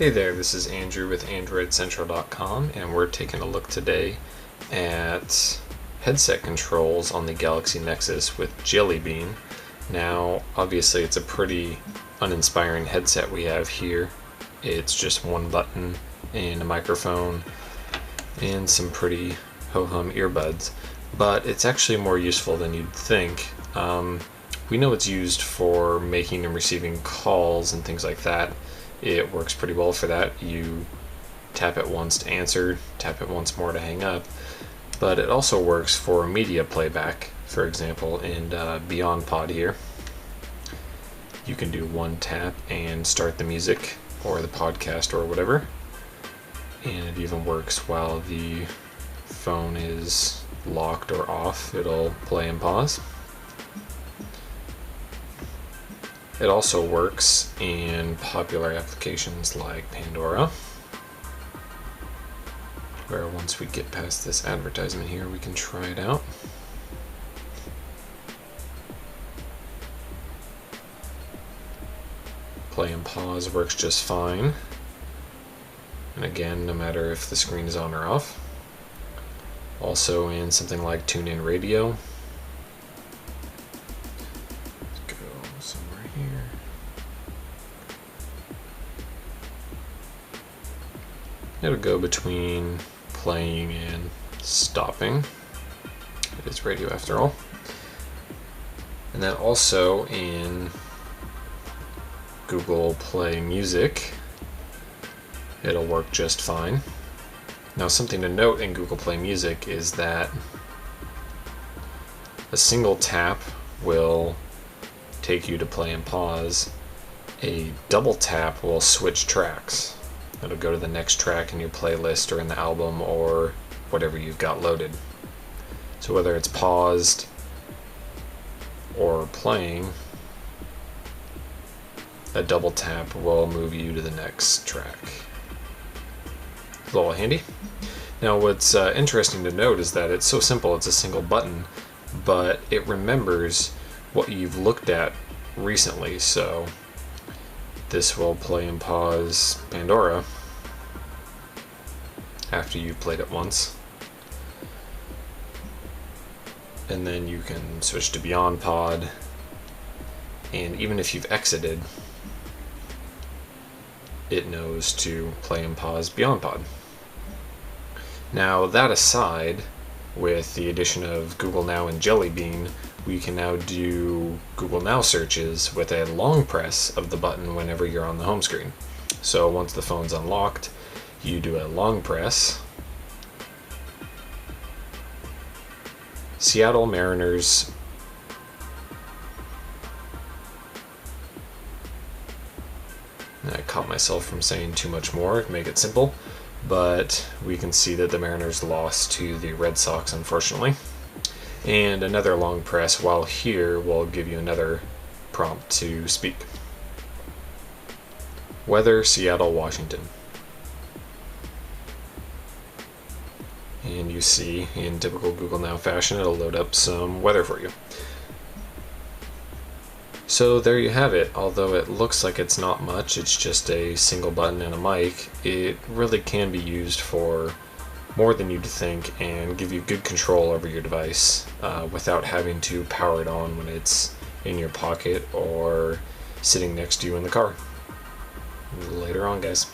Hey there, this is Andrew with AndroidCentral.com, and we're taking a look today at headset controls on the Galaxy Nexus with Jelly Bean. Now, obviously it's a pretty uninspiring headset we have here. It's just one button and a microphone and some pretty ho-hum earbuds, but it's actually more useful than you'd think. We know it's used for making and receiving calls and things like that. It works pretty well for that. You tap it once to answer, tap it once more to hang up, but it also works for media playback. For example, in Beyond Pod here, you can do one tap and start the music or the podcast or whatever, and it even works while the phone is locked or off. It'll play and pause. It also works in popular applications like Pandora, where once we get past this advertisement here, we can try it out. Play and pause works just fine. And again, no matter if the screen is on or off. Also in something like TuneIn Radio. Here. It'll go between playing and stopping. It is radio after all. And then also in Google Play Music, it'll work just fine. Now, something to note in Google Play Music is that a single tap will take you to play and pause. A double tap will switch tracks. It'll go to the next track in your playlist or in the album or whatever you've got loaded. So whether it's paused or playing, a double tap will move you to the next track. A little handy. Now what's interesting to note is that it's so simple. It's a single button, but it remembers what you've looked at recently. So this will play and pause Pandora after you've played it once, and then you can switch to Beyond Pod, and even if you've exited, it knows to play and pause Beyond Pod. Now that aside, with the addition of Google Now and Jelly Bean, we can now do Google Now searches with a long press of the button whenever you're on the home screen. So once the phone's unlocked, you do a long press. Seattle Mariners. I caught myself from saying too much more to make it simple, but we can see that the Mariners lost to the Red Sox, unfortunately. And another long press while here will give you another prompt to speak. Weather, Seattle, Washington. And you see, in typical Google Now fashion, it'll load up some weather for you. So there you have it. Although it looks like it's not much, it's just a single button and a mic, it really can be used for more than you'd think and give you good control over your device without having to power it on when it's in your pocket or sitting next to you in the car. Later on, guys.